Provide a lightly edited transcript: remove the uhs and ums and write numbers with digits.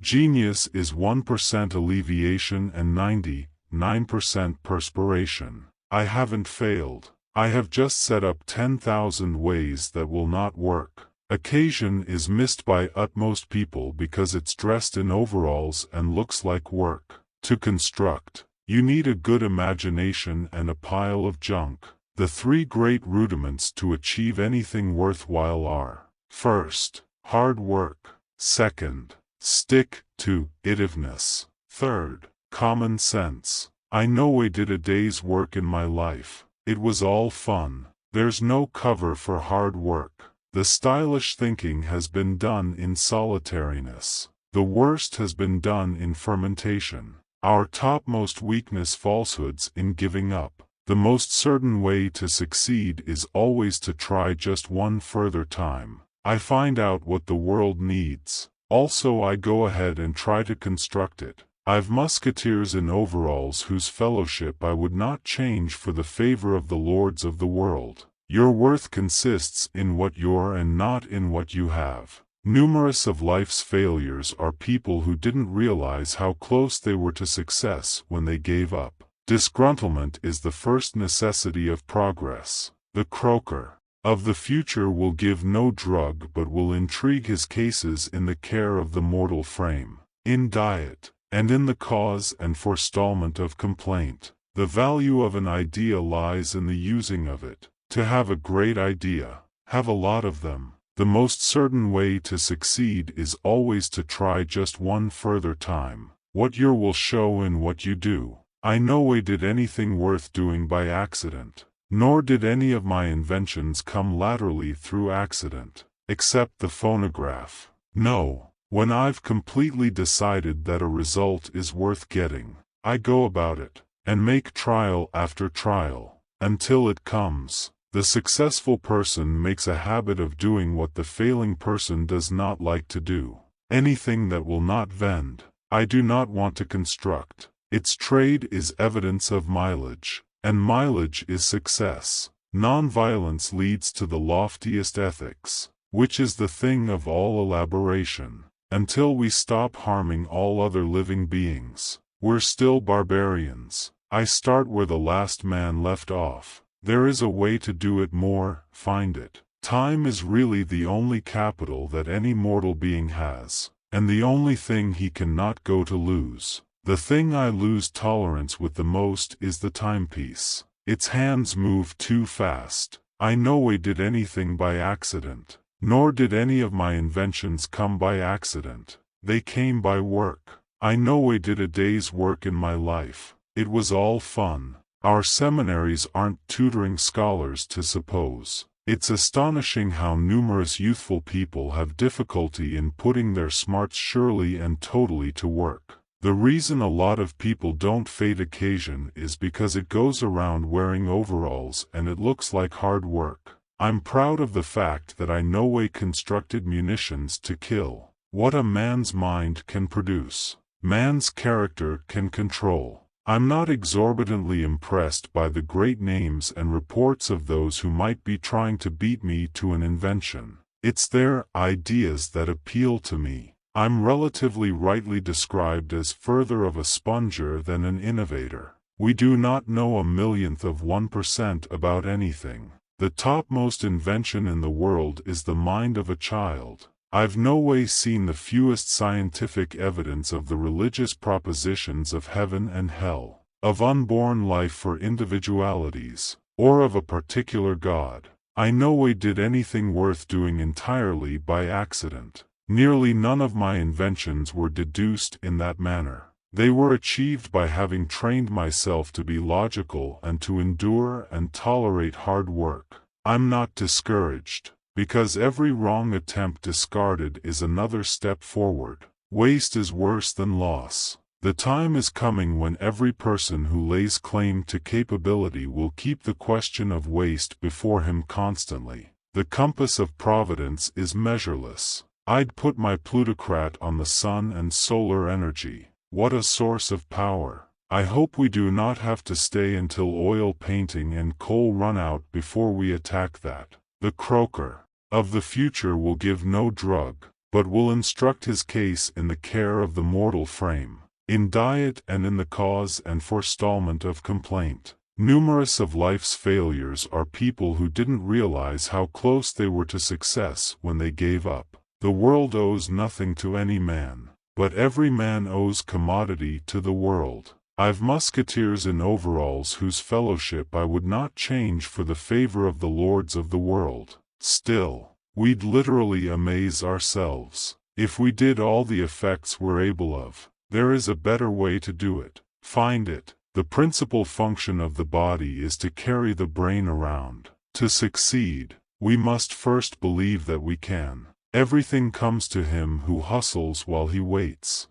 Genius is 1% alleviation and 99% perspiration. I haven't failed. I have just set up 10,000 ways that will not work. Occasion is missed by utmost people because it's dressed in overalls and looks like work. To construct, you need a good imagination and a pile of junk. The three great rudiments to achieve anything worthwhile are: first, hard work; second, stick-to-itiveness; third, common sense. I know I did a day's work in my life. It was all fun. There's no cover for hard work. The stylish thinking has been done in solitariness. The worst has been done in fermentation. Our topmost weakness falsehoods in giving up. The most certain way to succeed is always to try just one further time. I find out what the world needs. Also I go ahead and try to construct it. I've musketeers in overalls whose fellowship I would not change for the favor of the lords of the world. Your worth consists in what you're and not in what you have. Numerous of life's failures are people who didn't realize how close they were to success when they gave up. Disgruntlement is the first necessity of progress. The croaker of the future will give no drug but will intrigue his cases in the care of the mortal frame, in diet, and in the cause and forestallment of complaint. The value of an idea lies in the using of it. To have a great idea, have a lot of them. The most certain way to succeed is always to try just one further time. What you will show in what you do. I know I did anything worth doing by accident. Nor did any of my inventions come laterally through accident, except the phonograph. No, when I've completely decided that a result is worth getting, I go about it, and make trial after trial, until it comes. The successful person makes a habit of doing what the failing person does not like to do. Anything that will not vend, I do not want to construct. Its trade is evidence of mileage, and mileage is success. Nonviolence leads to the loftiest ethics, which is the thing of all elaboration. Until we stop harming all other living beings, we're still barbarians. I start where the last man left off. There is a way to do it more, find it. Time is really the only capital that any mortal being has, and the only thing he cannot go to lose. The thing I lose tolerance with the most is the timepiece. Its hands move too fast. I know I did anything by accident. Nor did any of my inventions come by accident. They came by work. I know I did a day's work in my life. It was all fun. Our seminaries aren't tutoring scholars to suppose. It's astonishing how numerous youthful people have difficulty in putting their smarts surely and totally to work. The reason a lot of people don't fade occasion is because it goes around wearing overalls and it looks like hard work. I'm proud of the fact that I know I constructed munitions to kill. What a man's mind can produce, man's character can control. I'm not exorbitantly impressed by the great names and reports of those who might be trying to beat me to an invention. It's their ideas that appeal to me. I'm relatively rightly described as further of a sponger than an innovator. We do not know a millionth of 1% about anything. The topmost invention in the world is the mind of a child. I've no way seen the fewest scientific evidence of the religious propositions of heaven and hell, of unborn life for individualities, or of a particular God. I know I did anything worth doing entirely by accident. Nearly none of my inventions were deduced in that manner. They were achieved by having trained myself to be logical and to endure and tolerate hard work. I'm not discouraged, because every wrong attempt discarded is another step forward. Waste is worse than loss. The time is coming when every person who lays claim to capability will keep the question of waste before him constantly. The compass of providence is measureless. I'd put my plutocrat on the sun and solar energy. What a source of power. I hope we do not have to stay until oil painting and coal run out before we attack that. The croaker of the future will give no drug, but will instruct his case in the care of the mortal frame, in diet and in the cause and forestallment of complaint. Numerous of life's failures are people who didn't realize how close they were to success when they gave up. The world owes nothing to any man, but every man owes commodity to the world. I've musketeers in overalls whose fellowship I would not change for the favor of the lords of the world. Still, we'd literally amaze ourselves if we did all the effects we're able of. There is a better way to do it. Find it. The principal function of the body is to carry the brain around. To succeed, we must first believe that we can. Everything comes to him who hustles while he waits.